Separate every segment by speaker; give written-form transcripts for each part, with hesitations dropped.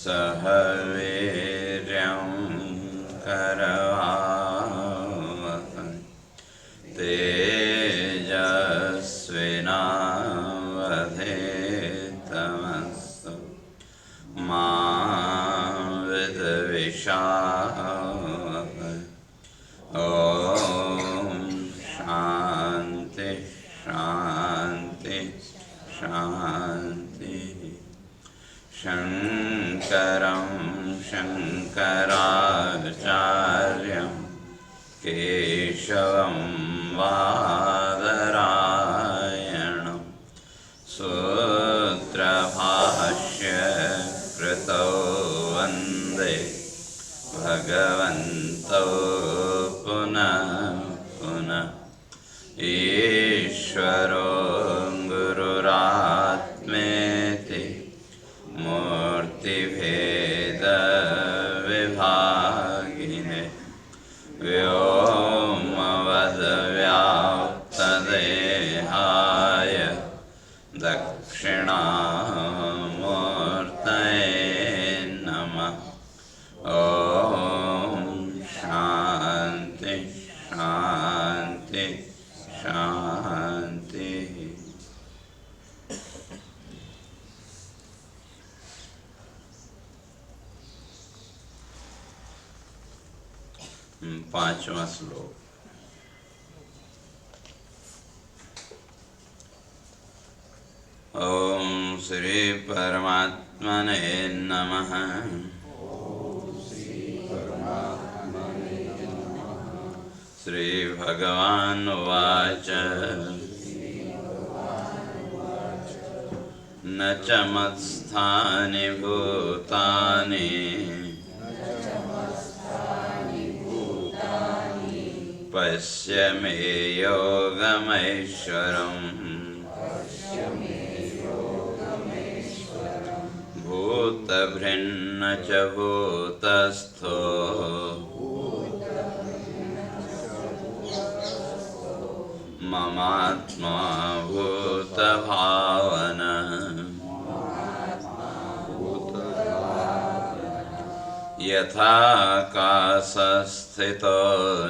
Speaker 1: सह वीर्यं करवावहै तेजस्विनावधीतमस्तु मा विद्विषावहै। ओम शांति शांति शांति। शंकरं शंकराचार्यं केशवं बादरायणं सूत्रभाष्य कृतौ वन्दे भगवन्तौ पुनः पुनः। ईश्वरो गुरुरात्मेति मूर्तिभेदविभागिने व्योमवद्व्याप्तदेहाय दक्षिणामूर्तये नमः। ओम शांति शांति शांति। पांचवा श्लोक। ओम श्री परमात्मने नमः। श्री भगवान् उवाच न च मत्स्थानि भूतानि पश्य मे योगमैश्वरम् भूतभृन्न च भूतस्थो ममात्मा भूतभावनः। यथाकाशस्थितो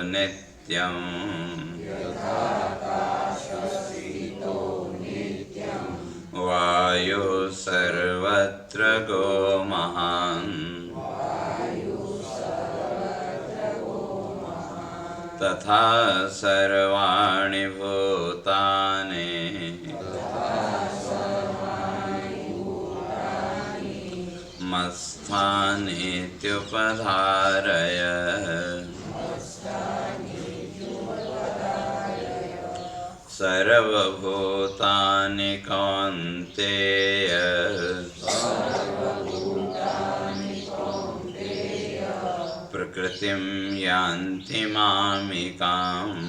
Speaker 1: नित्यं वायुः सर्वत्र गो महान् तथा सर्वाणि भूतानि मत्स्थानीत्युपधारय। सर्वभूतानि कौन्तेय प्रकृतिं यान्ति मामिकाम्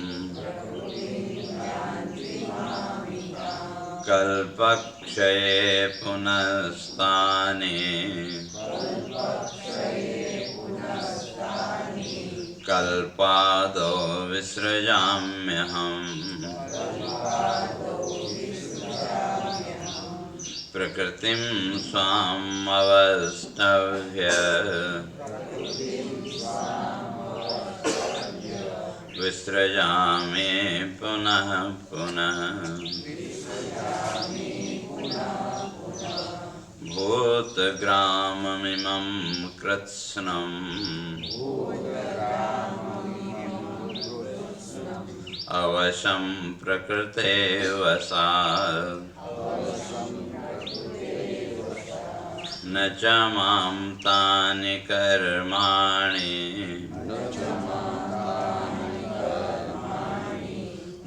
Speaker 1: कल्पक्षये पुनस्तानि कल्पादौ विसृजाम्यहम्। प्रकृतिं स्वाम् अवष्टभ्य विसृजामि पुनः पुनः। भूतग्राममिमं कृत्स्नम् अवशं प्रकृतेः वशात् न च मां तानि कर्माणि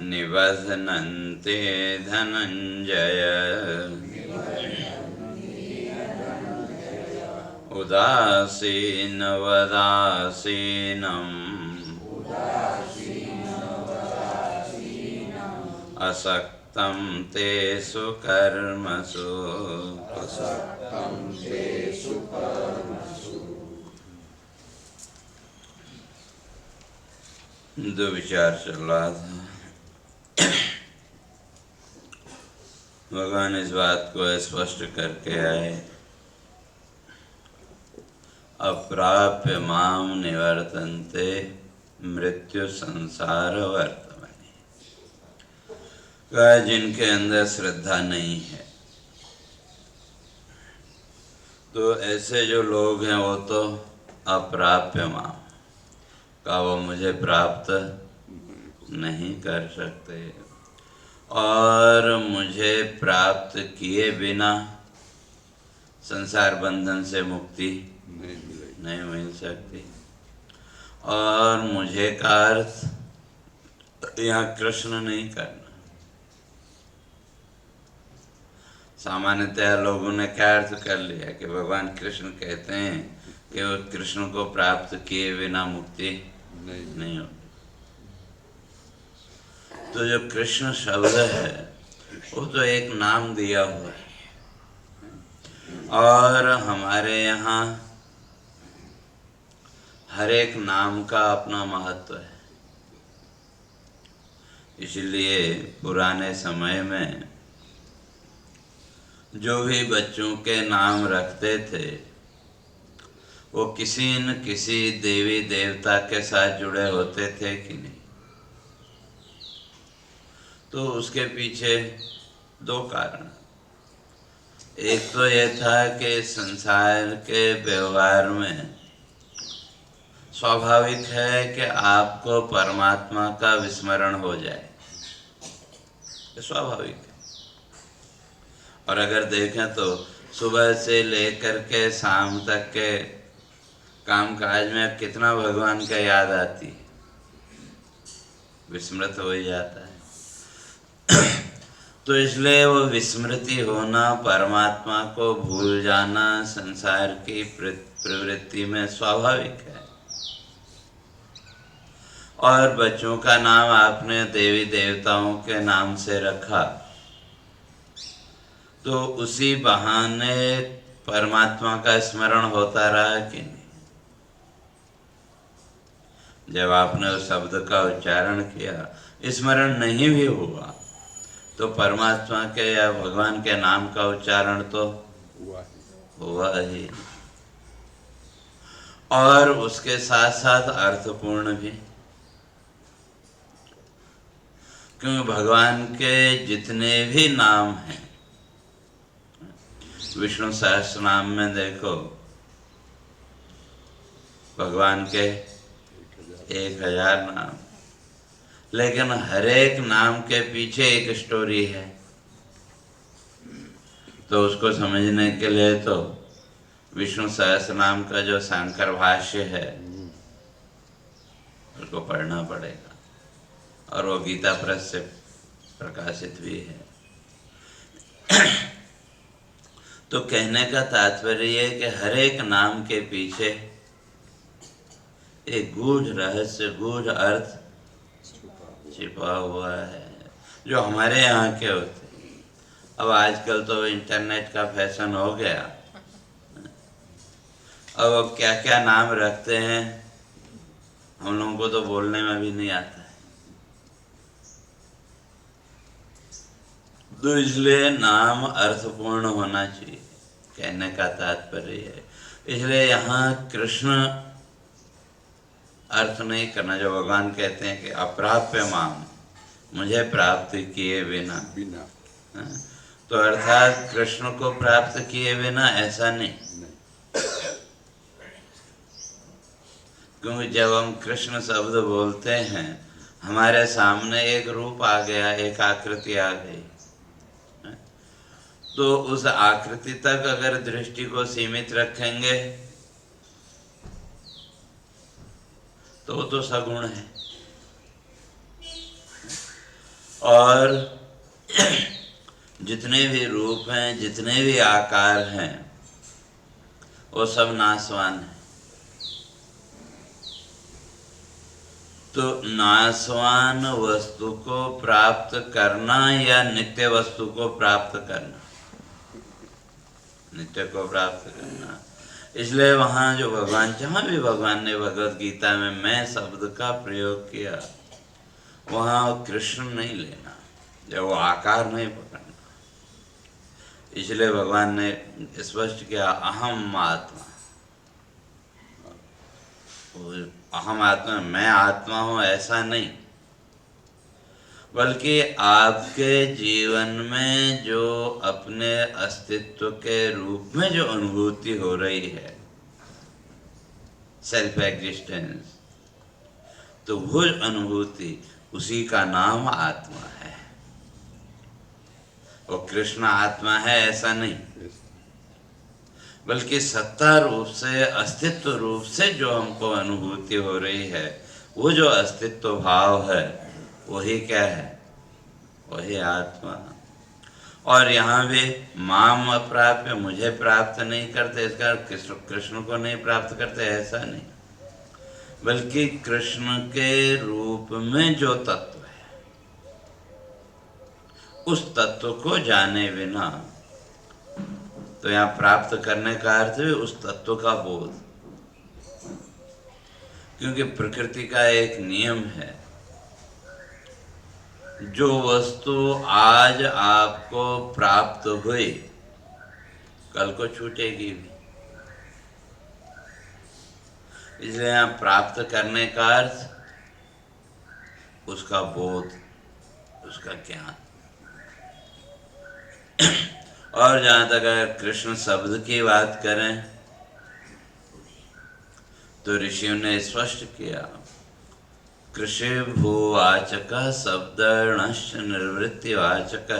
Speaker 1: निबध्नन्ति धनञ्जय। उदासीनवदासीनम् असक्तं तेषु कर्मसु दो विचार चल रहा था। भगवान इस बात को स्पष्ट करके आए अप्राप्य माम निवर्तन्ते मृत्यु संसार वर्तमनि। जिनके अंदर श्रद्धा नहीं है, तो ऐसे जो लोग हैं वो तो अप्राप्य माम का वो मुझे प्राप्त नहीं कर सकते, और मुझे प्राप्त किए बिना संसार बंधन से मुक्ति नहीं मिल सकती। और मुझे का अर्थ यहाँ कृष्ण नहीं करना। सामान्यतः लोगों ने क्या अर्थ कर लिया कि भगवान कृष्ण कहते हैं कि वो कृष्ण को प्राप्त किए बिना मुक्ति नहीं होती। तो जो कृष्ण शब्द है वो तो एक नाम दिया हुआ है, और हमारे यहाँ हर एक नाम का अपना महत्व है। इसलिए पुराने समय में जो भी बच्चों के नाम रखते थे वो किसी न किसी देवी देवता के साथ जुड़े होते थे कि नहीं। तो उसके पीछे दो कारण। एक तो ये था कि संसार के व्यवहार में स्वाभाविक है कि आपको परमात्मा का विस्मरण हो जाए, ये स्वाभाविक है। और अगर देखें तो सुबह से लेकर के शाम तक के काम काज में कितना भगवान का याद आती है, विस्मृत हो ही जाता है। तो इसलिए वो विस्मृति होना, परमात्मा को भूल जाना संसार की प्रवृत्ति में स्वाभाविक है। और बच्चों का नाम आपने देवी देवताओं के नाम से रखा, तो उसी बहाने परमात्मा का स्मरण होता रहा कि नहीं। जब आपने उस शब्द का उच्चारण किया, स्मरण नहीं भी हुआ, तो परमात्मा के या भगवान के नाम का उच्चारण तो हुआ ही, और उसके साथ साथ अर्थपूर्ण भी। क्योंकि भगवान के जितने भी नाम हैं, विष्णु सहस्त्र नाम में देखो भगवान के 1000 नाम, लेकिन हर एक नाम के पीछे एक स्टोरी है। तो उसको समझने के लिए तो विष्णु सहस्त्र नाम का जो शंकर भाष्य है उसको पढ़ना पड़ेगा, और वो गीता प्रेस से प्रकाशित भी है। तो कहने का तात्पर्य है कि हर एक नाम के पीछे एक गूढ़ रहस्य, गूढ़ अर्थ छिपा हुआ है, जो हमारे यहाँ के होते। अब आजकल तो इंटरनेट का फैशन हो गया, अब क्या क्या नाम रखते हैं हम लोगों को तो बोलने में भी नहीं आता है। तो इसलिए नाम अर्थपूर्ण होना चाहिए, कहने का तात्पर्य है। इसलिए यहाँ कृष्ण अर्थ नहीं करना, जो भगवान कहते हैं कि अप्राप्य माम, मुझे प्राप्त किए बिना। तो अर्थात कृष्ण को प्राप्त किए बिना ऐसा नहीं। क्योंकि जब हम कृष्ण शब्द बोलते हैं, हमारे सामने एक रूप आ गया, एक आकृति आ गई, तो उस आकृति तक अगर दृष्टि को सीमित रखेंगे तो वो तो सगुण है। और जितने भी रूप हैं, जितने भी आकार हैं, वो सब नाशवान है। तो नाशवान वस्तु को प्राप्त करना या नित्य वस्तु को प्राप्त करना, नित्य को प्राप्त करना। इसलिए वहाँ जो भगवान, जहाँ भी भगवान ने भगवत गीता में मैं शब्द का प्रयोग किया, वहाँ कृष्ण नहीं लेना, जब वो आकार नहीं पकड़ना। इसलिए भगवान ने स्पष्ट किया अहम आत्मा, अहम आत्मा, मैं आत्मा हूँ ऐसा नहीं, बल्कि आपके जीवन में जो अपने अस्तित्व के रूप में जो अनुभूति हो रही है, सेल्फ एग्जिस्टेंस, तो वो अनुभूति, उसी का नाम आत्मा है। और कृष्ण आत्मा है ऐसा नहीं, बल्कि सत्ता रूप से, अस्तित्व रूप से जो हमको अनुभूति हो रही है, वो जो अस्तित्व भाव है, वही क्या है? वही आत्मा। और यहाँ भी माम अप्राप्य, मुझे प्राप्त नहीं करते, इसका कृष्ण को नहीं प्राप्त करते ऐसा नहीं, बल्कि कृष्ण के रूप में जो तत्व है, उस तत्व को जाने बिना, तो यहाँ प्राप्त करने का अर्थ भी उस तत्व का बोध। क्योंकि प्रकृति का एक नियम है, जो वस्तु आज आपको प्राप्त हुई, कल को छूटेगी भी। इसलिए यहाँ प्राप्त करने का अर्थ उसका बोध, उसका ज्ञान। और जहाँ तक अगर कृष्ण शब्द की बात करें, तो ऋषियों ने स्पष्ट किया, कृषि भूवाचक शब्दर्णश्च निर्वृत्तिवाचक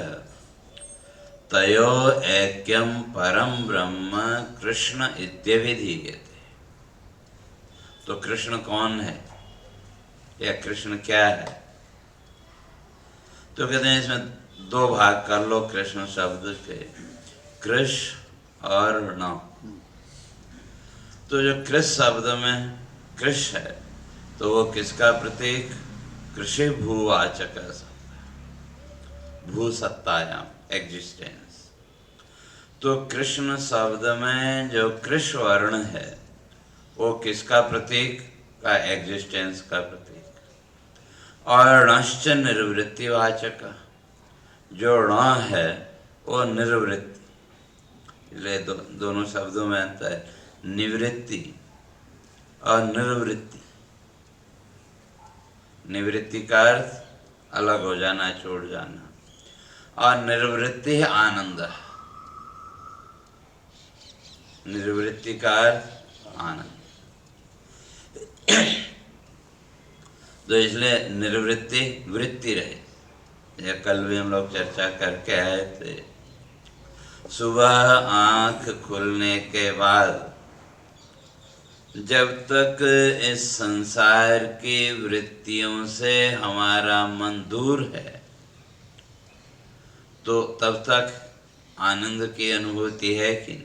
Speaker 1: तयो ऐक्यम परम ब्रह्म कृष्ण इत्यभिधीयते। तो कृष्ण कौन है या कृष्ण क्या है? तो कहते हैं इसमें दो भाग कर लो कृष्ण शब्द के, कृष और ण। तो जो कृष शब्द में कृष है, तो वो किसका प्रतीक? कृषि भूवाचक, भू सत्तायाम, एग्जिस्टेंस। तो कृष्ण शब्द में जो कृष वर्ण है, वो किसका प्रतीक? का एग्जिस्टेंस का प्रतीक। और णश्च निर्वृत्तिवाचक, जो ण है वो निर्वृत्ति, इसलिए दोनों शब्दों में अंतर है, निवृत्ति और निर्वृत्ति। निवृत्ति का अर्थ अलग हो जाना, छोड़ जाना, और निर्वृत्ति है आनंद। निर्वृत्ति का अर्थ आनंद। तो इसलिए निर्वृत्ति वृत्ति रहे। यह कल भी हम लोग चर्चा करके आए थे। सुबह आंख खुलने के बाद जब तक इस संसार की वृत्तियों से हमारा मन दूर है, तो तब तक आनंद की अनुभूति है कि नहीं?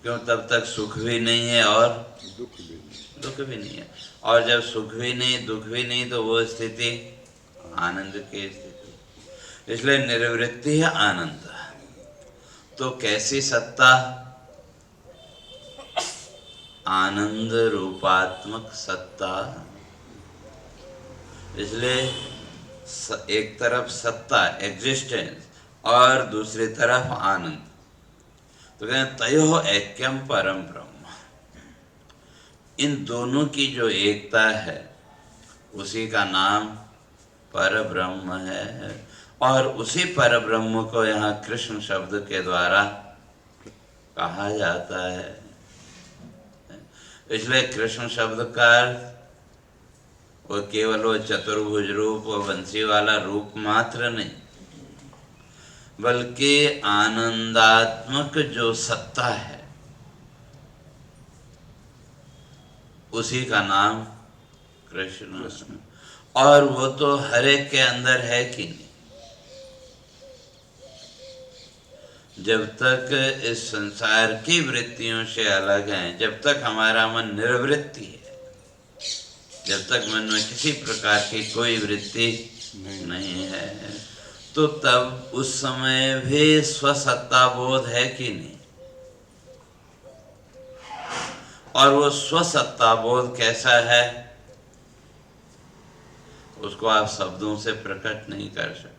Speaker 1: क्यों? तब तक सुख भी नहीं है और दुख भी नहीं है। और जब सुख भी नहीं, दुख भी नहीं, तो वो स्थिति आनंद की स्थिति। इसलिए निर्वृत्ति है आनंद। तो कैसी सत्ता? आनंद रूपात्मक सत्ता। इसलिए एक तरफ सत्ता, एग्जिस्टेंस, और दूसरी तरफ आनंद। तो कहते तयो ऐक्यम परम ब्रह्म। इन दोनों की जो एकता है, उसी का नाम पर ब्रह्म है। और उसी पर ब्रह्म को यहाँ कृष्ण शब्द के द्वारा कहा जाता है। इसलिए कृष्ण शब्द का अर्थ वो केवल वो चतुर्भुज रूप, वो बंसी वाला रूप मात्र नहीं, बल्कि आनंदात्मक जो सत्ता है, उसी का नाम कृष्ण। और वो तो हर एक के अंदर है कि नहीं? जब तक इस संसार की वृत्तियों से अलग हैं, जब तक हमारा मन निर्वृत्ति है, जब तक मन में किसी प्रकार की कोई वृत्ति नहीं है, तो तब उस समय भी स्वसत्ता बोध है कि नहीं? और वो स्वसत्ता बोध कैसा है, उसको आप शब्दों से प्रकट नहीं कर सकते।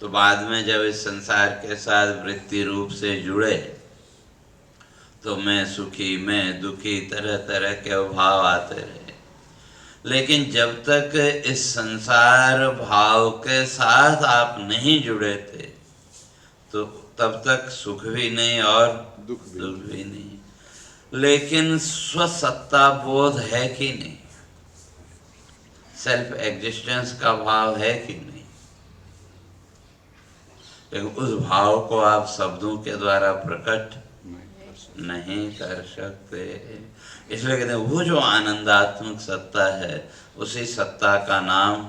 Speaker 1: तो बाद में जब इस संसार के साथ वृत्ति रूप से जुड़े, तो मैं सुखी, मैं दुखी, तरह तरह के भाव आते रहे। लेकिन जब तक इस संसार भाव के साथ आप नहीं जुड़े थे, तो तब तक सुख भी नहीं और दुख भी नहीं। लेकिन स्वसत्ता बोध है कि नहीं? सेल्फ एग्जिस्टेंस का भाव है कि नहीं? लेकिन उस भाव को आप शब्दों के द्वारा प्रकट नहीं कर सकते। इसलिए कहते हैं वो जो आनंदात्मक सत्ता है, उसी सत्ता का नाम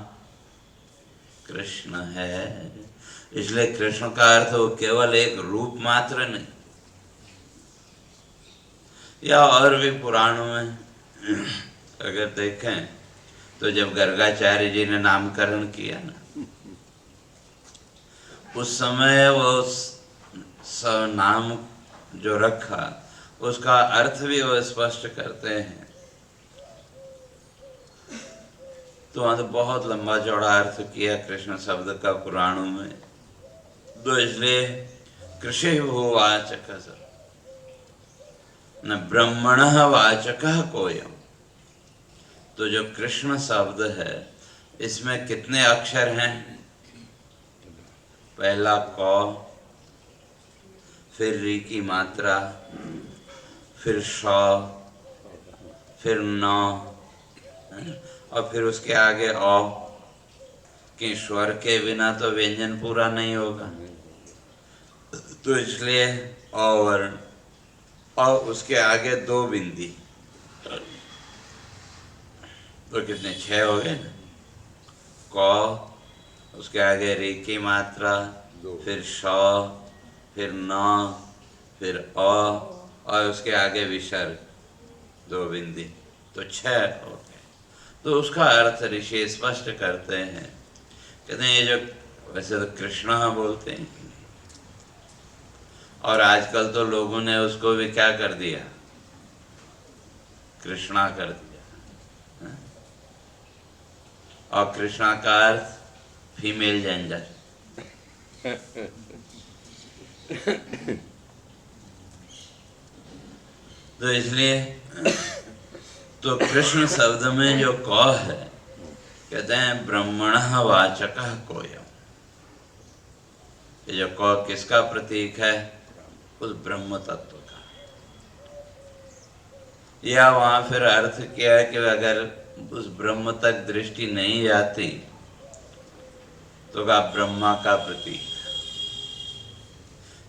Speaker 1: कृष्ण है। इसलिए कृष्ण का अर्थ वो केवल एक रूप मात्र नहीं, या और भी पुराणों में अगर देखें तो जब गर्गाचार्य जी ने नामकरण किया ना, उस समय वो नाम जो रखा उसका अर्थ भी वो स्पष्ट करते हैं। तो वहाँ तो बहुत लंबा चौड़ा अर्थ किया कृष्ण शब्द का पुराणों में। तो इसलिए कृषि वो वाचक न ब्रह्मण वाचक कोयम। तो जो कृष्ण शब्द है, इसमें कितने अक्षर हैं? पहला क, फिर री की मात्रा, फिर श, फिर न, और फिर उसके आगे अ, कि स्वर के बिना तो व्यंजन पूरा नहीं होगा, तो इसलिए अ वर्ण, और उसके आगे दो बिंदी, तो कितने? 6 हो गए ना। क, उसके आगे रे की मात्रा, फिर श, फिर न, फिर अ, और उसके आगे विसर्ग, 2 बिंदी, तो 6 हो गए। तो उसका अर्थ ऋषि स्पष्ट करते हैं। कहते हैं ये जो, वैसे तो कृष्ण बोलते हैं, और आजकल तो लोगों ने उसको भी क्या कर दिया? कृष्णा कर दिया। और कृष्णा का अर्थ फीमेल जेंडर। तो इसलिए तो कृष्ण शब्द में जो क है, कहते हैं ब्रह्मण वाचक कोयम। ये जो क किसका प्रतीक है? उस ब्रह्म तत्व का। या वहां फिर अर्थ किया है कि अगर उस ब्रह्म तक दृष्टि नहीं जाती तो का ब्रह्मा का प्रतीक।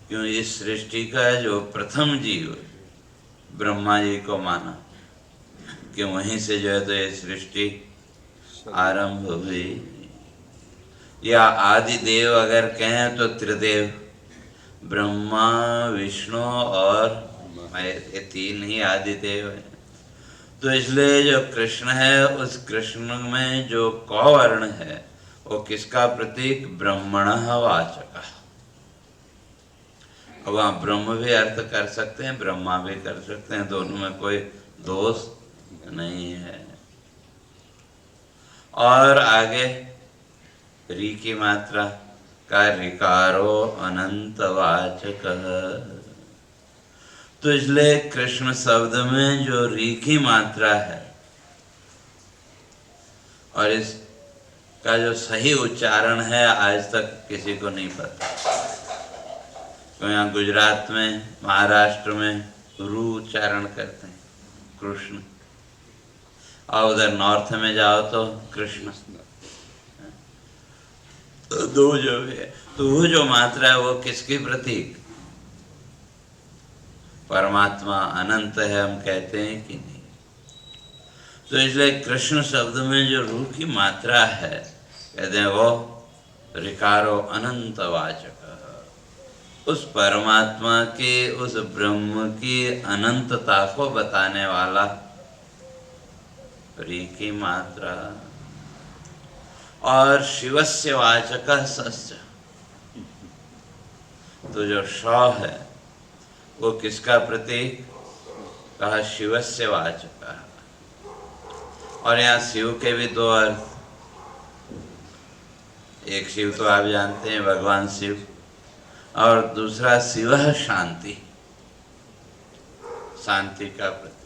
Speaker 1: क्यों? इस सृष्टि का जो प्रथम जीव ब्रह्मा जी को माना कि वहीं से जो है तो ये सृष्टि आरंभ हुई। या आदि देव अगर कहें तो त्रिदेव, ब्रह्मा, विष्णु और ये 3 ही आदि देव है। तो इसलिए जो कृष्ण है, उस कृष्ण में जो क वर्ण है, वो किसका प्रतीक? ब्रह्मण वाचक। अब वहाँ ब्रह्म भी अर्थ कर सकते हैं, ब्रह्मा भी कर सकते हैं, दोनों में कोई दोष नहीं है। और आगे री की मात्रा का ऋकारो अनंत वाचक। तो इसलिए कृष्ण शब्द में जो री की मात्रा है, और इसका जो सही उच्चारण है आज तक किसी को नहीं पता। तो यहाँ गुजरात में, महाराष्ट्र में रू उच्चारण करते हैं, कृष्ण, और उधर नॉर्थ में जाओ तो कृष्ण। तो दो जो है, तो वो जो मात्रा है वो किसकी प्रतीक? परमात्मा अनंत है, हम कहते हैं कि नहीं? तो इसलिए कृष्ण शब्द में जो रू की मात्रा है, कहते हैं वो ऋकारो अनंत वाचक, उस परमात्मा के, उस ब्रह्म की अनंतता को बताने वाला री की मात्रा। और शिवस्य वाचक सस्य, तो जो श है वो किसका प्रतीक? कहा शिवस्य वाचक। और यहाँ शिव के भी 2 अर्थ। एक शिव तो आप जानते हैं, भगवान शिव, और दूसरा शिव शांति। शांति का प्रतीक।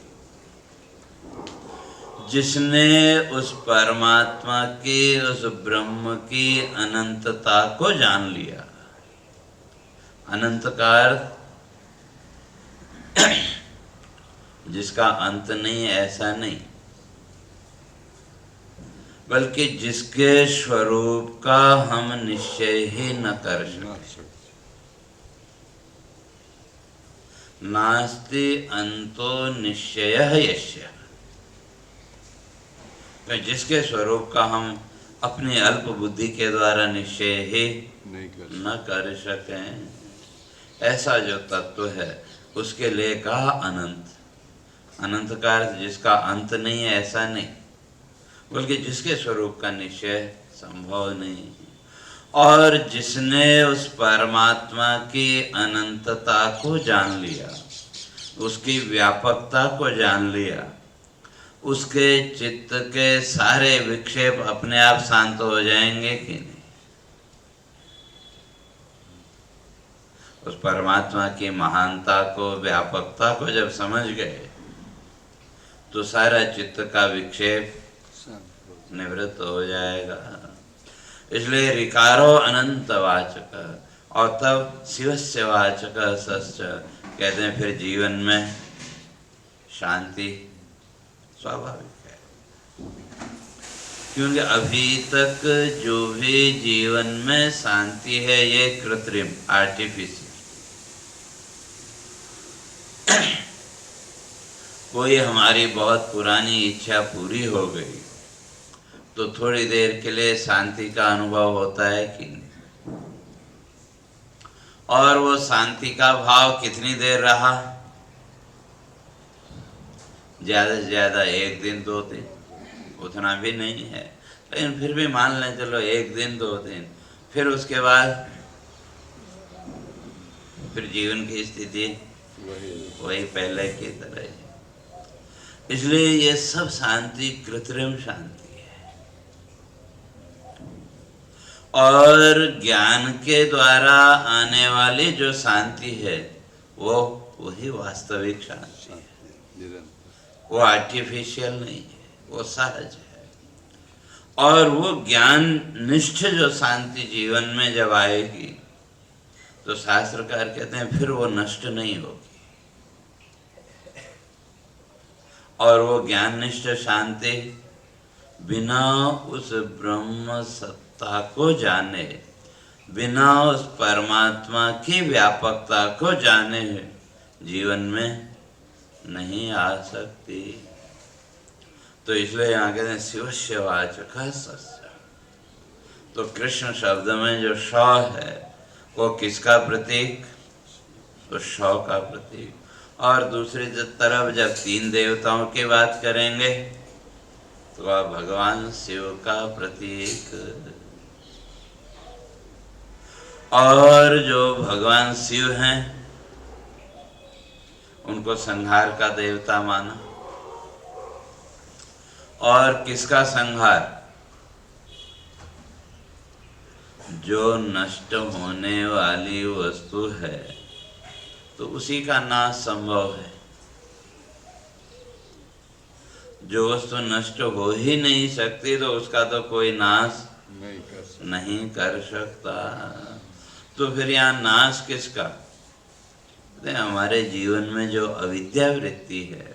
Speaker 1: जिसने उस परमात्मा की, उस ब्रह्म की अनंतता को जान लिया। अनंत का अर्थ जिसका अंत नहीं, ऐसा नहीं, बल्कि जिसके स्वरूप का हम निश्चय ही न कर सके। नास्ति अंतो निश्चयः यस्य, तो जिसके स्वरूप का हम अपनी अल्प बुद्धि के द्वारा निश्चय ही न कर सकें, ऐसा जो तत्व है उसके लिए कहा अनंत। अनंत का अर्थ जिसका अंत नहीं है, ऐसा नहीं, बल्कि जिसके स्वरूप का निश्चय संभव नहीं। और जिसने उस परमात्मा की अनंतता को जान लिया, उसकी व्यापकता को जान लिया, उसके चित्त के सारे विक्षेप अपने आप शांत हो जाएंगे कि नहीं? उस परमात्मा की महानता को, व्यापकता को जब समझ गए तो सारा चित्त का विक्षेप निवृत्त हो जाएगा। इसलिए ऋकारो अनंत वाचक, और तब शिवस्य वाचक सश्च, कहते हैं फिर जीवन में शांति स्वाभाविक है। क्योंकि अभी तक जो भी जीवन में शांति है ये कृत्रिम, आर्टिफिशियल। कोई हमारी बहुत पुरानी इच्छा पूरी हो गई तो थोड़ी देर के लिए शांति का अनुभव होता है कि नहीं? और वो शांति का भाव कितनी देर रहा? ज्यादा से ज्यादा 1 दिन 2 दिन, उतना भी नहीं है, लेकिन फिर भी मान लें चलो 1 दिन 2 दिन, फिर उसके बाद फिर जीवन की स्थिति वही पहले की तरह है। इसलिए ये सब शांति कृत्रिम शांति है, और ज्ञान के द्वारा आने वाली जो शांति है वो वही वास्तविक शांति है। वो आर्टिफिशियल नहीं है, वो सहज है। और वो ज्ञान निष्ठ जो शांति जीवन में जब आएगी तो शास्त्रकार कहते हैं फिर वो नष्ट नहीं होगी। और वो ज्ञान निष्ठ शांति बिना उस ब्रह्म सत्ता को जाने, बिना उस परमात्मा की व्यापकता को जाने जीवन में नहीं आ सकती। तो इसलिए यहाँ कहते हैं शिवस्य वाचक सस्य। तो कृष्ण शब्द में जो श है वो किसका प्रतीक? तो श का प्रतीक। और दूसरी तरफ जब 3 देवताओं की बात करेंगे तो वह भगवान शिव का प्रतीक। और जो भगवान शिव हैं उनको संहार का देवता माना। और किसका संहार? जो नष्ट होने वाली वस्तु है तो उसी का नाश संभव है। जो वस्तु नष्ट हो ही नहीं सकती तो उसका तो कोई नाश नहीं कर सकता। तो फिर यहाँ नाश किसका? हमारे जीवन में जो अविद्या वृत्ति है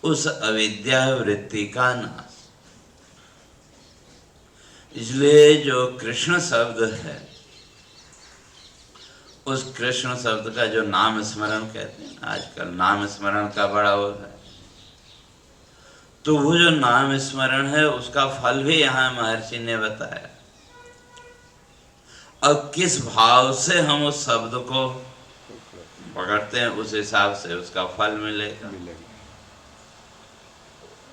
Speaker 1: उस अविद्या वृत्ति का नाश। इसलिए जो कृष्ण शब्द है उस कृष्ण शब्द का जो नाम स्मरण कहते हैं, आजकल नाम स्मरण का बड़ा वो है, तो वो जो नाम स्मरण है उसका फल भी यहाँ महर्षि ने बताया। अब किस भाव से हम उस शब्द को पकड़ते हैं उस हिसाब से उसका फल मिलेगा।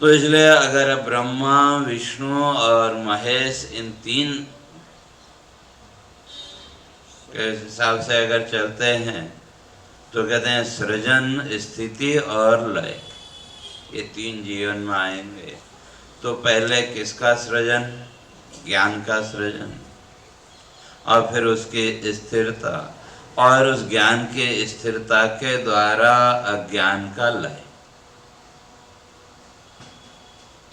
Speaker 1: तो इसलिए अगर ब्रह्मा, विष्णु और महेश इन 3 के हिसाब से अगर चलते हैं तो कहते हैं सृजन, स्थिति और लय, ये 3 जीवन में आएंगे। तो पहले किसका सृजन? ज्ञान का सृजन, और फिर उसकी स्थिरता, और उस ज्ञान के स्थिरता के द्वारा अज्ञान का लय।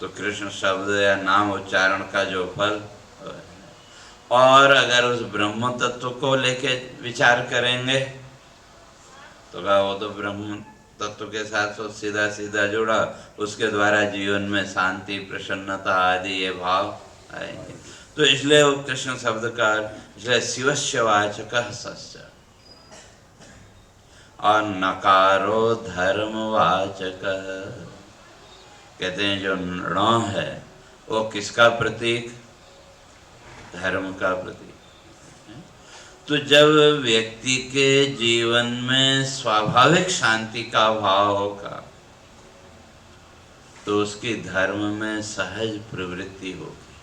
Speaker 1: तो कृष्ण शब्द या नाम उच्चारण का जो फल, और अगर उस ब्रह्म तत्व को लेके विचार करेंगे तो क्या वो तो ब्रह्म तत्व के साथ तो सीधा सीधा जुड़ा, उसके द्वारा जीवन में शांति प्रसन्नता आदि ये भाव आएंगे। तो इसलिए वो कृष्ण शब्द का, इसलिए शिवस्य वाचकः सस्य, और नकारो धर्मवाचकः। कहते हैं जो ण है वो किसका प्रतीक? धर्म का प्रतीक। तो जब व्यक्ति के जीवन में स्वाभाविक शांति का भाव होगा तो उसकी धर्म में सहज प्रवृत्ति होगी।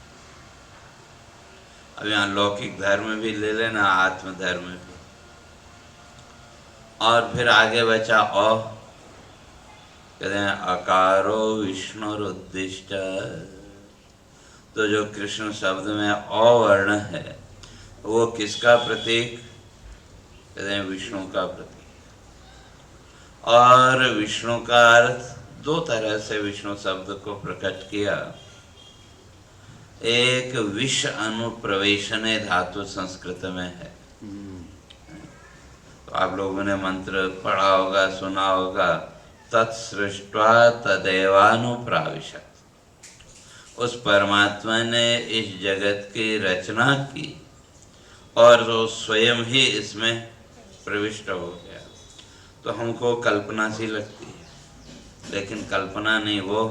Speaker 1: अब यहाँ लौकिक धर्म भी ले लेना, आत्मधर्म भी, और फिर आगे बचा अ, कहते हैं अकारो विष्णुरुद्दिष्ट। तो जो कृष्ण शब्द में अ वर्ण है वो किसका प्रतीक? कहते हैं विष्णु का प्रतीक। और विष्णु का अर्थ दो तरह से विष्णु शब्द को प्रकट किया। एक विष अनुप्रवेशने धातु संस्कृत में है। तो आप लोगों ने मंत्र पढ़ा होगा, सुना होगा, तत्सृष्ट्वा तदेवानुप्राविशत्। उस परमात्मा ने इस जगत की रचना की और वो स्वयं ही इसमें प्रविष्ट हो गया। तो हमको कल्पना सी लगती है, लेकिन कल्पना नहीं, वो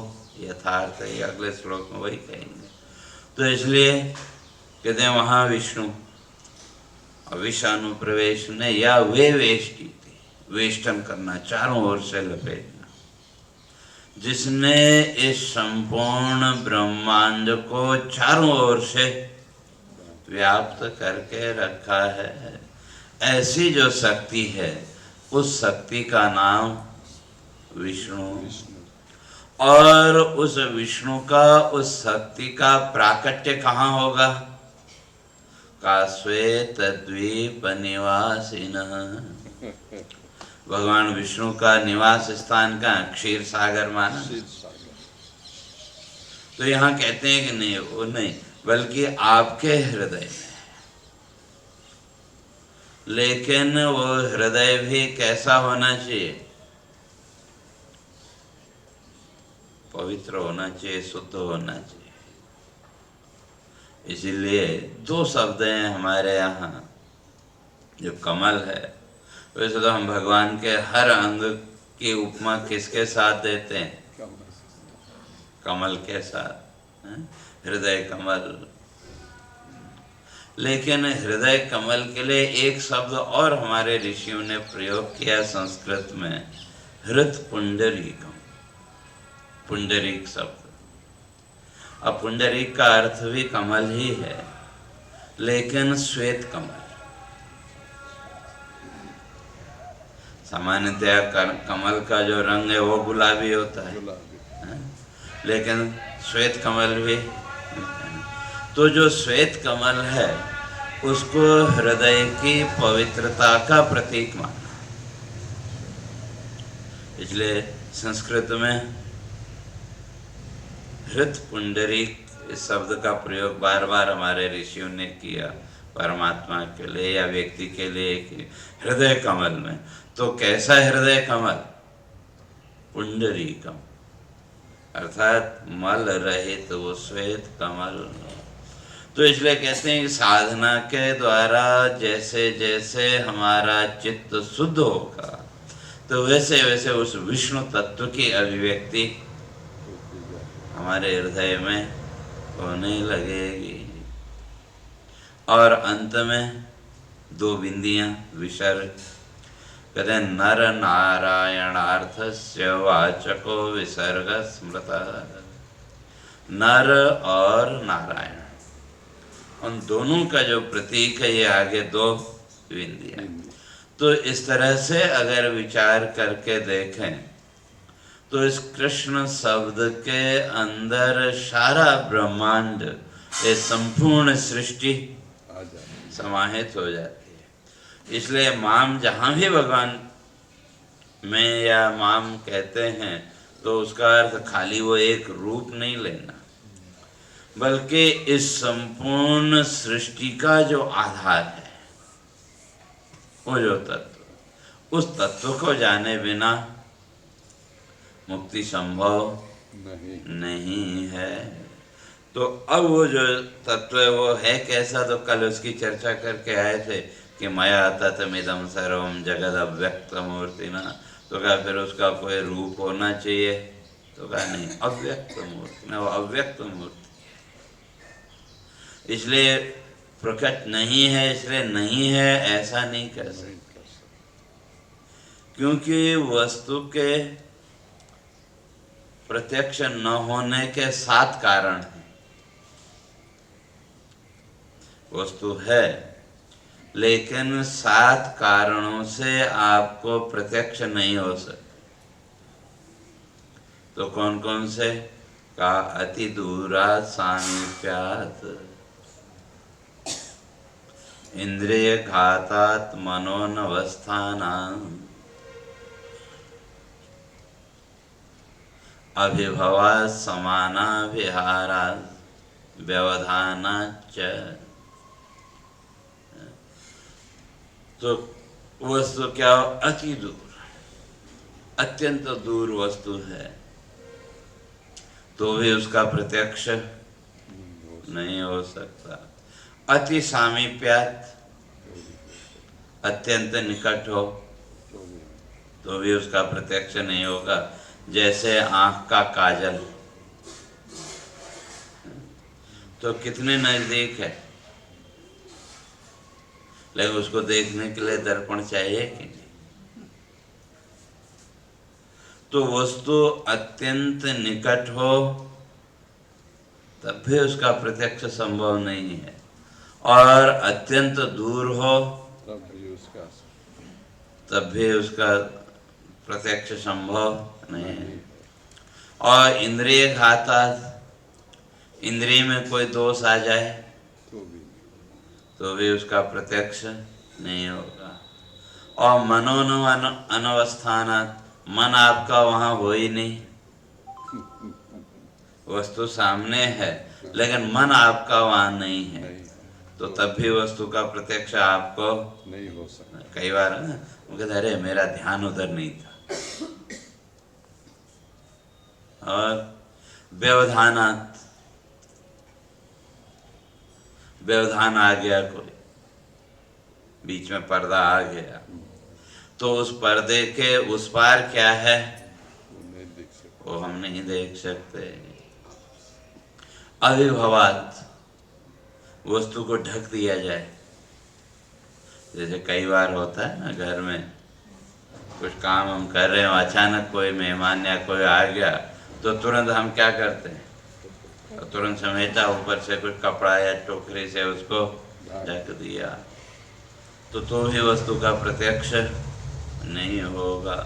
Speaker 1: यथार्थ है। अगले श्लोक में वही कहेंगे। तो इसलिए कहते हैं वहाँ विष्णु विषानुप्रवेश ने या वे वेष्टि थी, वेष्टन करना, चारों ओर से लपेटना, जिसने इस संपूर्ण ब्रह्मांड को चारों ओर से व्याप्त करके रखा है। ऐसी जो शक्ति है उस शक्ति का नाम विष्णु। और उस विष्णु का, उस शक्ति का प्राकट्य कहाँ होगा? काश्वेत द्वीप निवासिनः। भगवान विष्णु का निवास स्थान का क्षीर सागर माना। तो यहाँ कहते हैं कि नहीं, वो नहीं, बल्कि आपके हृदय में। लेकिन वो हृदय भी कैसा होना चाहिए? पवित्र होना चाहिए, शुद्ध होना चाहिए। इसीलिए दो शब्द हैं हमारे यहाँ। जो कमल है, वैसे तो हम भगवान के हर अंग की उपमा किसके साथ देते हैं? कमल के साथ, हृदय कमल। लेकिन हृदय कमल के लिए एक शब्द और हमारे ऋषियों ने प्रयोग किया संस्कृत में, हृत पुंडरीकम। पुंडरीक शब्द, अब पुंडरीक का अर्थ भी कमल ही है, लेकिन श्वेत कमल। सामान्यतया कमल का जो रंग है वो गुलाबी होता है, लेकिन श्वेत कमल भी। तो जो श्वेत कमल है उसको हृदय की पवित्रता का प्रतीक माना। इसलिए संस्कृत में हृत पुंडरीक इस शब्द का प्रयोग बार बार हमारे ऋषियों ने किया, परमात्मा के लिए या व्यक्ति के लिए, कि हृदय कमल में। तो कैसा हृदय कमल? पुंडरीकम, अर्थात मल रहित वो श्वेत कमल। तो इसलिए कहते हैं कि साधना के द्वारा जैसे जैसे हमारा चित्त शुद्ध होगा तो वैसे वैसे उस विष्णु तत्व की अभिव्यक्ति हमारे हृदय में होने लगेगी। और अंत में दो बिंदियां विसर्ग, कहते हैं नर नारायणार्थस्य वाचको विसर्ग स्मृतः। नर और नारायण, उन दोनों का जो प्रतीक है ये आगे दो बिंदियां। तो इस तरह से अगर विचार करके देखें तो इस कृष्ण शब्द के अंदर सारा ब्रह्मांड, ये संपूर्ण सृष्टि समाहित हो जाती है। इसलिए माम जहाँ भी भगवान में या माम कहते हैं तो उसका अर्थ खाली वो एक रूप नहीं लेना, बल्कि इस संपूर्ण सृष्टि का जो आधार है, वो जो तत्व, उस तत्व को जाने बिना मुक्ति संभव नहीं है। तो अब वो जो तत्व है वो है कैसा, तो कल उसकी चर्चा करके आए थे कि मया ततमिदं सर्वं जगद अव्यक्त मूर्तिना। तो क्या फिर उसका कोई रूप होना चाहिए, तो कहा नहीं, अव्यक्त मूर्ति ना, वो अव्यक्त मूर्ति। इसलिए प्रकट नहीं है, इसलिए नहीं है ऐसा नहीं कर सकते, क्योंकि वस्तु के प्रत्यक्ष न होने के 7 कारण हैं। वस्तु है लेकिन 7 कारणों से आपको प्रत्यक्ष नहीं हो सकता। तो कौन कौन से? का अति दूरा सामीप्यात, इंद्रिय घातात मनोनवस्थानां, अभिभवा समाना विहारा व्यवधाना च। तो वस्तु क्या? अति दूर, अत्यंत दूर वस्तु है तो भी उसका प्रत्यक्ष नहीं हो सकता। अति सामीप्यात, अत्यंत निकट हो तो भी उसका प्रत्यक्ष नहीं होगा। जैसे आँख का काजल, तो कितने नजदीक है, लेकिन उसको देखने के लिए दर्पण चाहिए कि नहीं। तो वस्तु अत्यंत निकट हो तब भी उसका प्रत्यक्ष संभव नहीं है, और अत्यंत दूर हो तब भी उसका प्रत्यक्ष संभव नहीं है। और इंद्रिय घाता, इंद्रिय में कोई दोष आ जाए तो भी उसका प्रत्यक्ष नहीं होगा। और मनोनु अनवस्थानात्, मन आपका वहाँ हो ही नहीं। वस्तु सामने है लेकिन मन आपका वहाँ नहीं है, तो तब भी वस्तु का प्रत्यक्ष आपको नहीं हो सकता। कई बार ना वो कहते अरे मेरा ध्यान उधर नहीं था। और व्यवधानात्, व्यवधान आ गया, कोई बीच में पर्दा आ गया, तो उस पर्दे के उस पार क्या है वो हम नहीं देख सकते। अविभवात, वस्तु को ढक दिया जाए। जैसे कई बार होता है ना, घर में कुछ काम हम कर रहे हो, अचानक कोई मेहमान या कोई आ गया तो तुरंत हम क्या करते हैं, तो तुरंत समेटा, ऊपर से कुछ कपड़ा या टोकरी से उसको ढक दिया, तो भी वस्तु का प्रत्यक्ष नहीं होगा।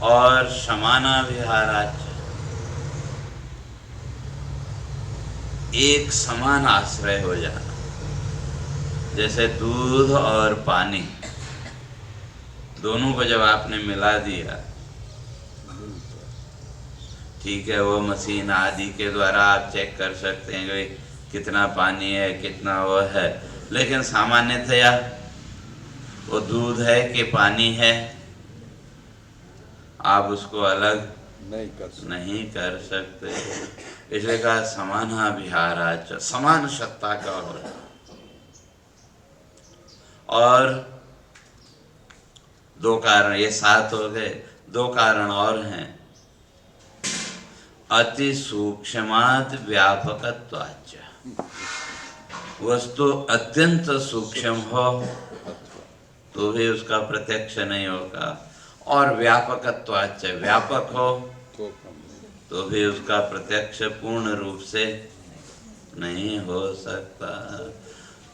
Speaker 1: और समाना विहाराच, एक समान आश्रय हो जाना। जैसे दूध और पानी दोनों को जब आपने मिला दिया, ठीक है, वो मशीन आदि के द्वारा आप चेक कर सकते हैं कि कितना पानी है, कितना वो है, लेकिन सामान्यतया वो दूध है कि पानी है, आप उसको अलग नहीं कर सकते। इसलिए कहा समाना विहाराच, समान सत्ता का हो। और 2 कारण, ये 7 हो गए, 2 कारण और हैं। अति सूक्ष्मात् व्यापकत्वाच्च, वस्तु अत्यंत सूक्ष्म हो तो भी उसका प्रत्यक्ष नहीं होगा। और व्यापकत्वाच्च, व्यापक हो तो भी उसका प्रत्यक्ष पूर्ण रूप से नहीं हो सकता।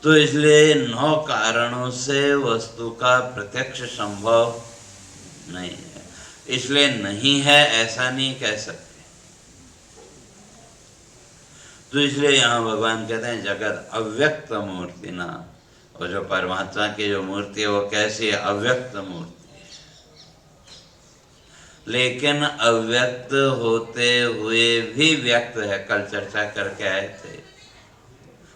Speaker 1: तो इसलिए 9 कारणों से वस्तु का प्रत्यक्ष संभव नहीं है। इसलिए नहीं है ऐसा नहीं कह सकते। तो इसलिए यहाँ भगवान कहते हैं जगत अव्यक्त मूर्ति ना, और जो परमात्मा की जो मूर्ति है वो कैसी है? अव्यक्त मूर्ति, लेकिन अव्यक्त होते हुए भी व्यक्त है। कल चर्चा करके आए थे।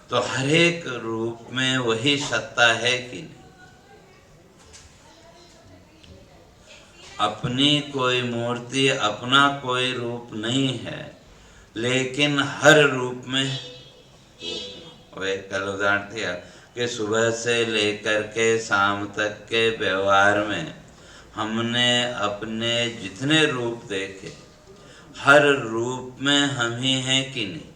Speaker 1: तो हर एक रूप में वही सत्ता है कि नहीं? अपनी कोई मूर्ति, अपना कोई रूप नहीं है, लेकिन हर रूप में वो एक कल उदाहरण दिया कि सुबह से लेकर के शाम तक के व्यवहार में हमने अपने जितने रूप देखे, हर रूप में हम ही हैं कि नहीं?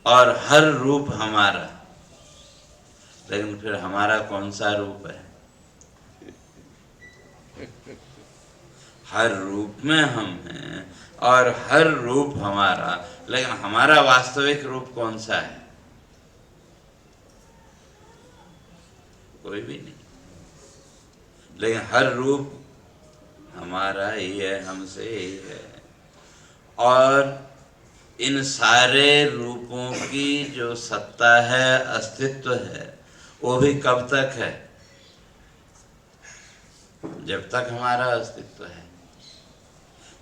Speaker 1: और हर रूप हमारा, लेकिन फिर हमारा कौन सा रूप है? हर रूप में हम हैं और हर रूप हमारा, लेकिन हमारा वास्तविक रूप कौन सा है? कोई भी नहीं। लेकिन हर रूप हमारा ही है, हमसे ही है। और इन सारे रूपों की जो सत्ता है, अस्तित्व है, वो भी कब तक है? जब तक हमारा अस्तित्व है।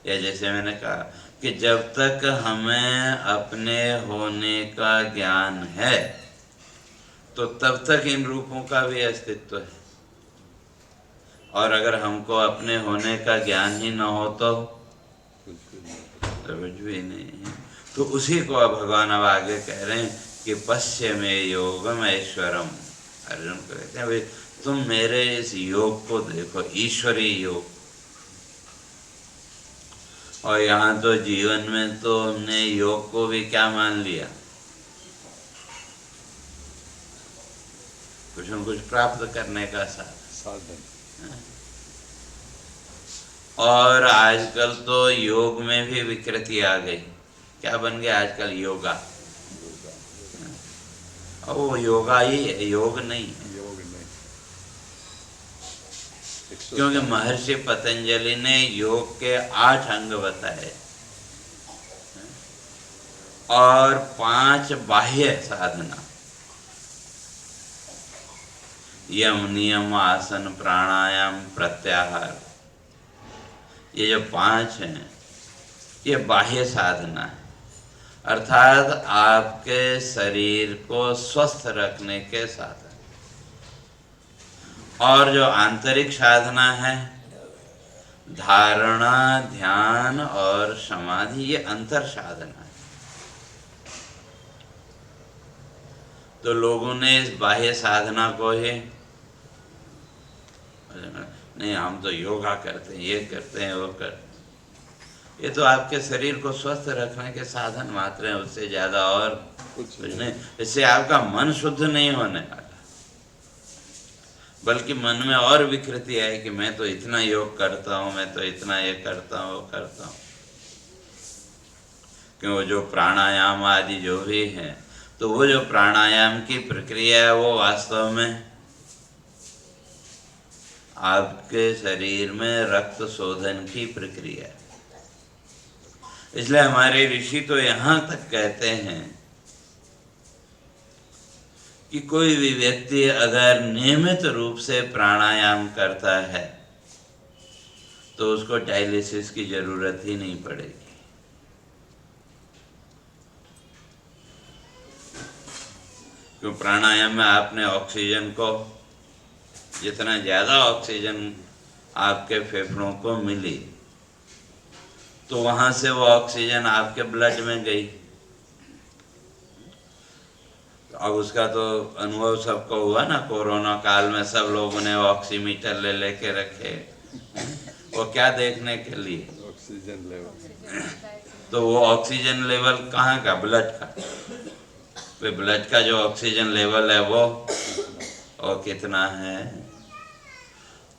Speaker 1: या जैसे मैंने कहा कि जब तक हमें अपने होने का ज्ञान है, तो तब तक इन रूपों का भी अस्तित्व है। और अगर हमको अपने होने का ज्ञान ही न हो तो कुछ भी नहीं है। तो उसी को अब भगवान अब आगे कह रहे हैं कि पश्य में योगम ऐश्वरम। अर्जुन को कहते हैं भाई तुम मेरे इस योग को देखो, ईश्वरी योग। और यहाँ तो जीवन में तो हमने योग को भी क्या मान लिया? कुछ न कुछ प्राप्त करने का साधन। और आजकल तो योग में भी विकृति आ गई। क्या बन गया आजकल? योगा। और वो योगा ही है, योग नहीं है। क्योंकि महर्षि पतंजलि ने योग के 8 अंग बताए और 5 बाह्य साधना, यम, नियम, आसन, प्राणायाम, प्रत्याहार, ये जो 5 हैं ये बाह्य साधना है। अर्थात आपके शरीर को स्वस्थ रखने के साधन। और जो आंतरिक साधना है, धारणा, ध्यान और समाधि, ये अंतर साधना है। तो लोगों ने इस बाह्य साधना को ही नहीं, हम तो योगा करते हैं, ये करते हैं, वो करते हैं। ये तो आपके शरीर को स्वस्थ रखने के साधन मात्र हैं, उससे ज्यादा और कुछ नहीं। इससे आपका मन शुद्ध नहीं होने वाला, बल्कि मन में और विकृति है कि मैं तो इतना योग करता हूँ, मैं तो इतना ये करता हूँ, वो करता हूँ। क्यों? जो प्राणायाम आदि जो भी है, तो वो जो प्राणायाम की प्रक्रिया है वो वास्तव में आपके शरीर में रक्त शोधन की प्रक्रिया है। इसलिए हमारे ऋषि तो यहाँ तक कहते हैं कि कोई भी व्यक्ति अगर नियमित रूप से प्राणायाम करता है तो उसको डायलिसिस की जरूरत ही नहीं पड़ेगी। क्यों? प्राणायाम में आपने ऑक्सीजन को, जितना ज्यादा ऑक्सीजन आपके फेफड़ों को मिली तो वहां से वो ऑक्सीजन आपके ब्लड में गई। अब उसका तो अनुभव सबको हुआ ना, कोरोना काल में सब लोगों ने ऑक्सीमीटर ले लेके रखे। वो क्या देखने के लिए? Oxygen level. तो वो ऑक्सीजन लेवल कहाँ का? ब्लड का। वे ब्लड का जो ऑक्सीजन लेवल है वो कितना है?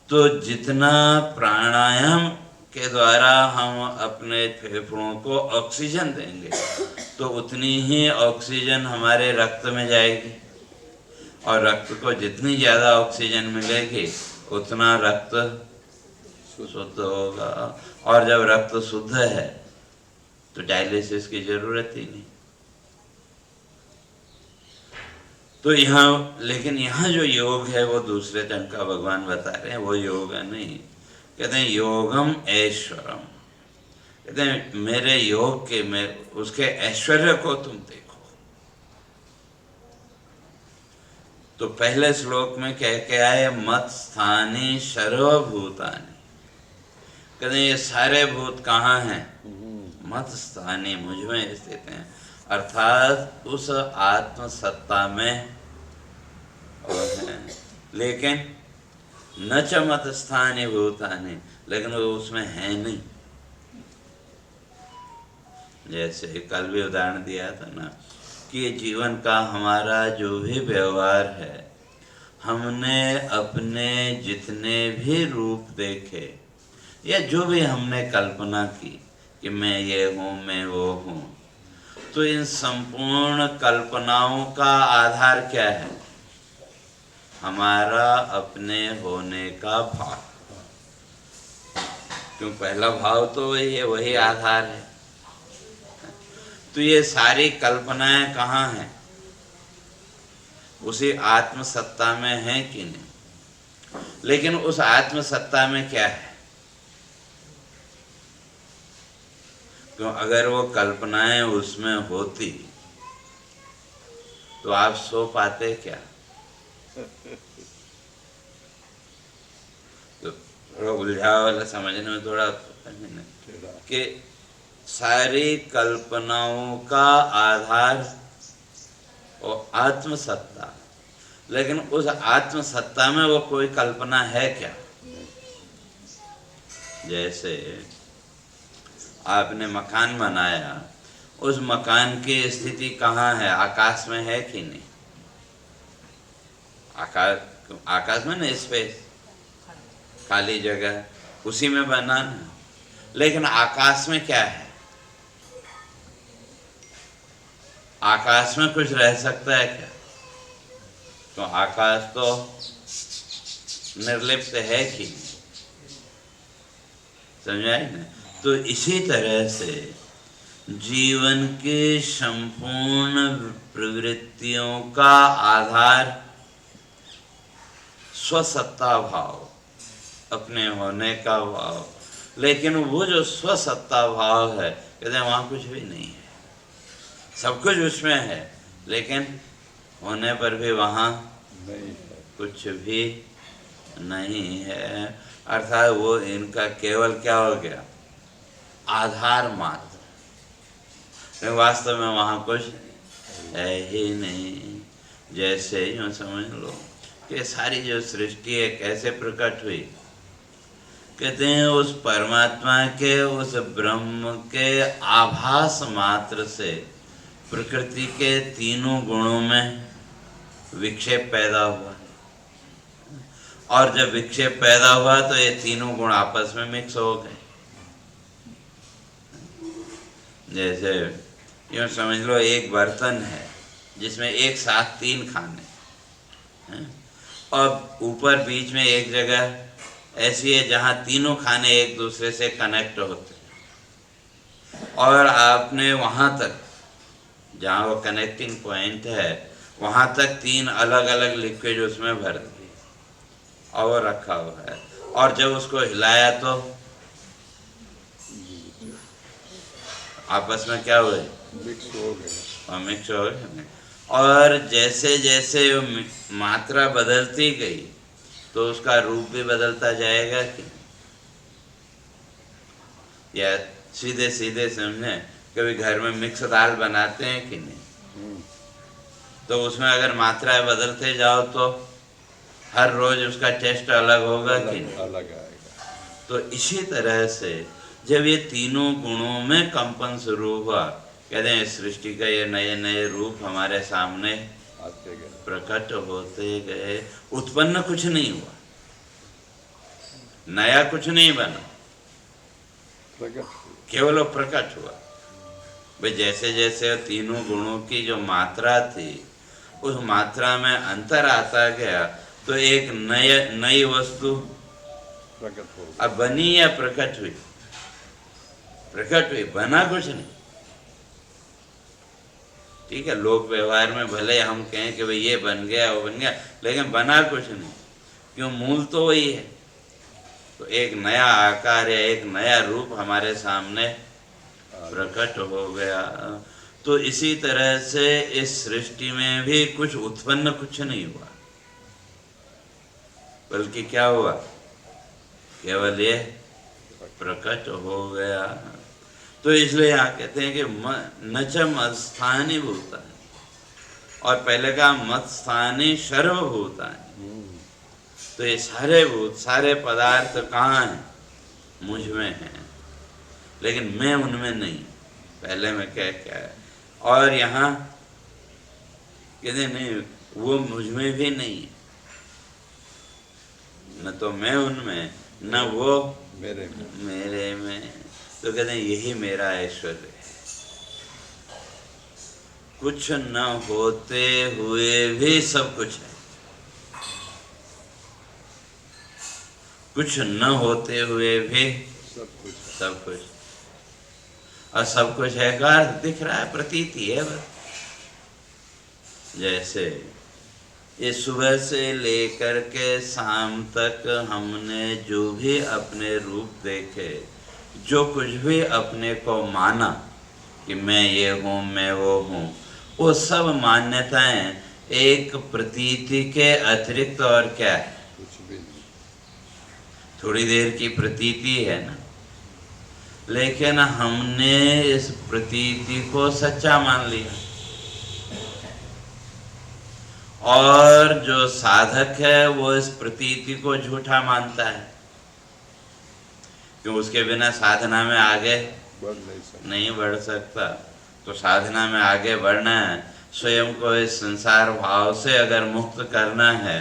Speaker 1: तो जितना प्राणायाम के द्वारा हम अपने फेफड़ों को ऑक्सीजन देंगे तो उतनी ही ऑक्सीजन हमारे रक्त में जाएगी, और रक्त को जितनी ज़्यादा ऑक्सीजन मिलेगी उतना रक्त शुद्ध होगा। और जब रक्त शुद्ध है तो डायलिसिस की जरूरत ही नहीं। तो यहाँ, लेकिन यहाँ जो योग है वो दूसरे ढंग का भगवान बता रहे हैं, वो योग नहीं। कहते हैं योगम ऐश्वरम, कहते हैं मेरे योग के, में उसके ऐश्वर्य को तुम देखो। तो पहले श्लोक में कह के आए मत स्थानी सर्वभूतानि, कहते हैं ये सारे भूत कहाँ हैं? मत स्थानी, मुझ में स्थित हैं, अर्थात उस आत्म सत्ता में वो हैं। लेकिन न च मत स्थानी भूतानि, लेकिन वो उसमें है नहीं। जैसे कल भी उदाहरण दिया था ना कि जीवन का हमारा जो भी व्यवहार है, हमने अपने जितने भी रूप देखे या जो भी हमने कल्पना की कि मैं ये हूँ, मैं वो हूँ, तो इन संपूर्ण कल्पनाओं का आधार क्या है? हमारा अपने होने का भाव। क्यों? पहला भाव तो वही है, वही आधार है। तो ये सारी कल्पनाएं कहाँ हैं? उसी आत्म सत्ता में है कि नहीं? लेकिन उस आत्म सत्ता में क्या है? क्यों? अगर वो कल्पनाएं उसमें होती तो आप सो पाते क्या? तो थोड़ा उलझा वाला समझने में थोड़ा कि सारी कल्पनाओं का आधार और आत्मसत्ता, लेकिन उस आत्मसत्ता में वो कोई कल्पना है क्या? जैसे आपने मकान बनाया, उस मकान की स्थिति कहाँ है? आकाश में है कि नहीं? आकाश में ना, स्पेस, खाली जगह, उसी में बना ना। लेकिन आकाश में क्या है? आकाश में कुछ रह सकता है क्या? तो आकाश तो निर्लिप्त है कि नहीं? समझाए ना? तो इसी तरह से जीवन के संपूर्ण प्रवृत्तियों का आधार स्वसत्ता भाव, अपने होने का भाव। लेकिन वो जो स्वसत्ता भाव है, कहते हैं वहाँ कुछ भी नहीं है। सब कुछ उसमें है, लेकिन होने पर भी वहाँ कुछ भी नहीं है। अर्थात वो इनका केवल क्या हो गया? आधार मात्र। वास्तव में वहाँ कुछ है ही नहीं। जैसे यूँ समझ लो कि सारी जो सृष्टि है कैसे प्रकट हुई? कहते हैं उस परमात्मा के, उस ब्रह्म के आभास मात्र से प्रकृति के तीनों गुणों में विक्षेप पैदा हुआ। और जब विक्षेप पैदा हुआ तो ये तीनों गुण आपस में मिक्स हो गए। जैसे यूँ समझ लो एक बर्तन है जिसमें एक साथ तीन खाने हैं, और ऊपर बीच में एक जगह ऐसी है जहाँ तीनों खाने एक दूसरे से कनेक्ट होते हैं, और आपने वहाँ तक, जहाँ वो कनेक्टिंग पॉइंट है, वहाँ तक तीन अलग अलग लिक्विड उसमें भर दिए और वो रखा हुआ है, और जब उसको हिलाया तो आपस में क्या हुए? मिक्स हो गए। और मिक्स हो गए। और जैसे जैसे मात्रा बदलती गई तो उसका रूप भी बदलता जाएगा कि? या सीधे सीधे समझे, कभी घर में मिक्स दाल बनाते हैं कि नहीं? तो उसमें अगर मात्राएं बदलते जाओ तो हर रोज उसका टेस्ट अलग होगा कि नहीं? अलग आएगा। तो इसी तरह से जब ये तीनों गुणों में कंपन शुरू हुआ, कहते हैं सृष्टि का ये नए नए रूप हमारे सामने प्रकट होते गए। उत्पन्न कुछ नहीं हुआ, नया कुछ नहीं बना, केवल प्रकट हुआ। भाई जैसे जैसे तीनों गुणों की जो मात्रा थी, उस मात्रा में अंतर आता गया तो एक नई वस्तु प्रकट हो। अब बनी या प्रकट हुई? प्रकट हुई, बना कुछ नहीं। ठीक है, लोक व्यवहार में भले हम कहें कि भाई ये बन गया वो बन गया, लेकिन बना कुछ नहीं, क्यों, मूल तो वही है। तो एक नया आकार या एक नया रूप हमारे सामने प्रकट हो गया। तो इसी तरह से इस सृष्टि में भी कुछ उत्पन्न कुछ नहीं हुआ, बल्कि क्या हुआ, केवल ये प्रकट हो गया। तो इसलिए यहाँ कहते हैं कि न च मत्स्थानि भूतानि, और पहले का मत्स्थानि सर्वभूतानि। तो ये सारे भूत सारे पदार्थ कहाँ हैं, मुझ में हैं, लेकिन मैं उनमें नहीं। पहले में क्या क्या है, और यहाँ कहते नहीं वो मुझ में भी नहीं है, न तो मैं उनमें न वो मेरे में। तो कहते हैं यही मेरा ऐश्वर्य है, कुछ न होते हुए भी सब कुछ है, कुछ न होते हुए भी सब कुछ। और सब कुछ है का अर्थ दिख रहा है, प्रतीति है बस। जैसे ये सुबह से लेकर के शाम तक हमने जो भी अपने रूप देखे, जो कुछ भी अपने को माना कि मैं ये हूँ मैं वो हूँ, वो सब मान्यताएं एक प्रतीति के अतिरिक्त और क्या है, कुछ भी नहीं। थोड़ी देर की प्रतीति है ना, लेकिन हमने इस प्रतीति को सच्चा मान लिया, और जो साधक है वो इस प्रतीति को झूठा मानता है, क्यों, उसके बिना साधना में आगे नहीं बढ़ सकता। तो साधना में आगे बढ़ना है, स्वयं को इस संसार भाव से अगर मुक्त करना है,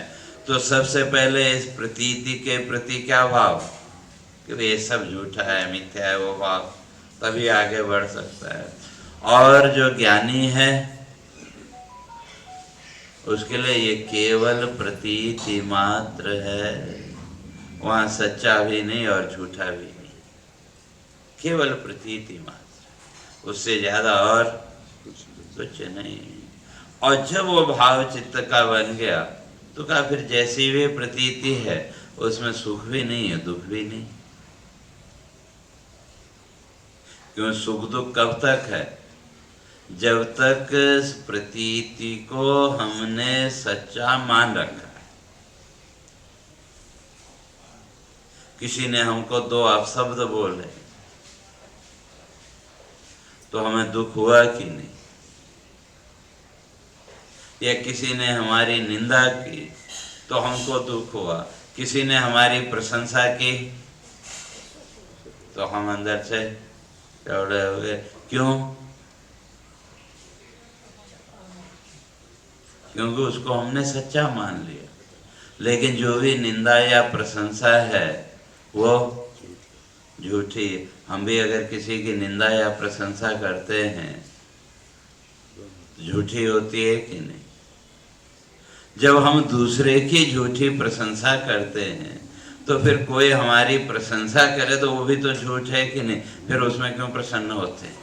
Speaker 1: तो सबसे पहले इस प्रतीति के प्रति क्या भाव, कि ये सब झूठा है मिथ्या है, वो भाव, तभी आगे बढ़ सकता है। और जो ज्ञानी है उसके लिए ये केवल प्रतीति मात्र है, वहाँ सच्चा भी नहीं और झूठा भी नहीं, केवल प्रतीति मात्र, उससे ज्यादा और कुछ नहीं। और जब वो भाव चित्त का बन गया तो कहा फिर जैसी भी प्रतीति है उसमें सुख भी नहीं है दुख भी नहीं। क्यों, सुख दुख कब तक है, जब तक प्रतीति को हमने सच्चा मान रखा है। किसी ने हमको दो अपशब्द बोले तो हमें दुख हुआ कि नहीं, या किसी ने हमारी निंदा की तो हमको दुख हुआ, किसी ने हमारी प्रशंसा की तो हम अंदर से चौड़े हो गए। क्यों, क्योंकि उसको हमने सच्चा मान लिया। लेकिन जो भी निंदा या प्रशंसा है वो झूठी। हम भी अगर किसी की निंदा या प्रशंसा करते हैं झूठी होती है कि नहीं। जब हम दूसरे की झूठी प्रशंसा करते हैं तो फिर कोई हमारी प्रशंसा करे तो वो भी तो झूठ है कि नहीं, फिर उसमें क्यों प्रसन्न होते हैं।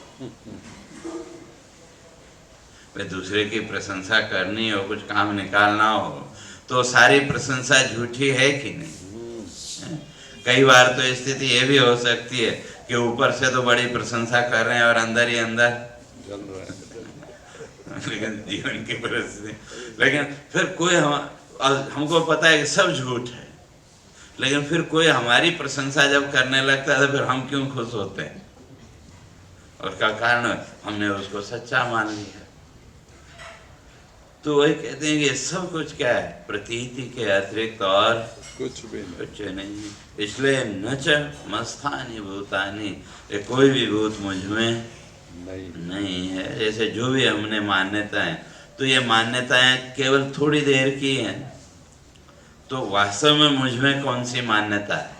Speaker 1: वे दूसरे की प्रशंसा करनी हो, कुछ काम निकालना हो, तो सारी प्रशंसा झूठी है कि नहीं। कई बार तो स्थिति ये भी हो सकती है कि ऊपर से तो बड़ी प्रशंसा कर रहे हैं और अंदर ही अंदर जल रहा है लेकिन जीवन की परिस्थिति, लेकिन फिर कोई हमको पता है कि सब झूठ है, लेकिन फिर कोई हमारी प्रशंसा जब करने लगता है तो फिर हम क्यों खुश होते हैं। उसका कारण हमने उसको सच्चा मान लिया। तो वही कहते हैं कि सब कुछ क्या है, प्रतीति के अतिरिक्त और कुछ नहीं। इसलिए न च मत्स्थानि भूतानि, ये कोई भी भूत मुझ में नहीं है। जैसे जो भी हमने मान्यताएं, तो ये मान्यताएं केवल थोड़ी देर की हैं, तो वास्तव में मुझ में कौन सी मान्यता है,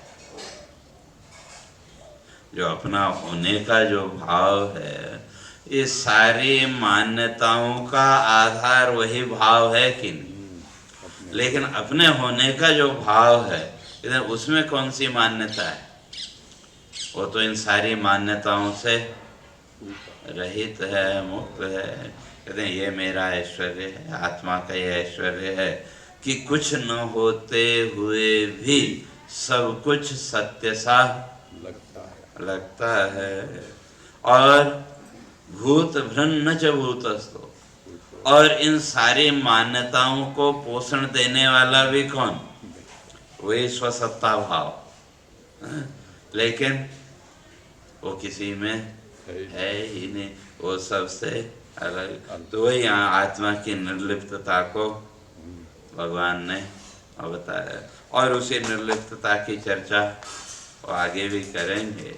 Speaker 1: जो अपना होने का जो भाव है, ये सारी मान्यताओं का आधार वही भाव है कि नहीं। लेकिन अपने होने का जो भाव है इधर, उसमें कौन सी मान्यता है, वो तो इन सारी मान्यताओं से रहित है, मुक्त है। कहते हैं ये मेरा ऐश्वर्य है, आत्मा का ये ऐश्वर्य है कि कुछ न होते हुए भी सब कुछ सत्य सा लगता है। और भूत भ्रन्न च भूतस्थो, और इन सारी मान्यताओं को पोषण देने वाला भी कौन? वही स्वसत्ता भाव। लेकिन वो किसी में है ही नहीं, वो सबसे अलग। तो वही यहाँ आत्मा की निर्लिप्तता को भगवान ने बताया, और उसी निर्लिप्तता की चर्चा वो आगे भी करेंगे।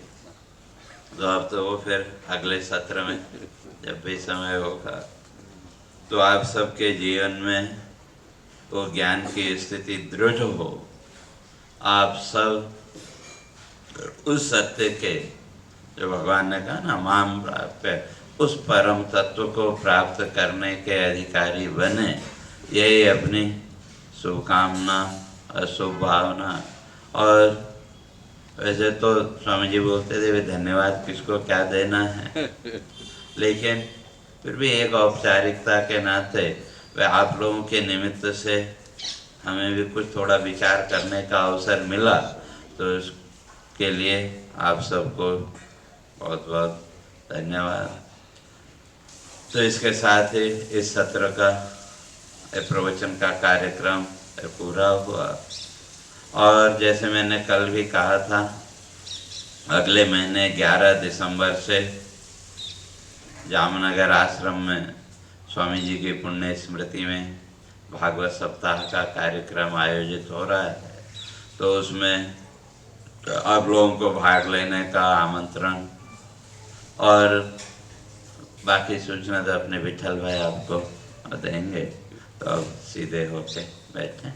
Speaker 1: तो अब तो वो फिर अगले सत्र में जब भी समय होगा, तो आप सबके जीवन में वो ज्ञान की स्थिति दृढ़ हो, आप सब उस सत्य के, जो भगवान ने कहा ना माम प्राप्त, उस परम तत्व को प्राप्त करने के अधिकारी बने। यही अपनी शुभकामना और शुभ भावना। और वैसे तो स्वामी जी बोलते थे वे धन्यवाद किसको क्या देना है, लेकिन फिर भी एक औपचारिकता के नाते वे आप लोगों के निमित्त से हमें भी कुछ थोड़ा विचार करने का अवसर मिला, तो इसके लिए आप सबको बहुत बहुत धन्यवाद। तो इसके साथ ही इस सत्र का प्रवचन का कार्यक्रम पूरा हुआ। और जैसे मैंने कल भी कहा था, अगले महीने 11 दिसंबर से जामनगर आश्रम में स्वामी जी की पुण्य स्मृति में भागवत सप्ताह का कार्यक्रम आयोजित हो रहा है। तो उसमें आप लोगों को भाग लेने का आमंत्रण, और बाकी सूचना तो अपने विठल भाई आपको देंगे। तो अब सीधे होके बैठे।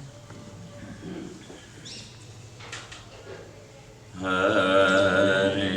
Speaker 1: हरे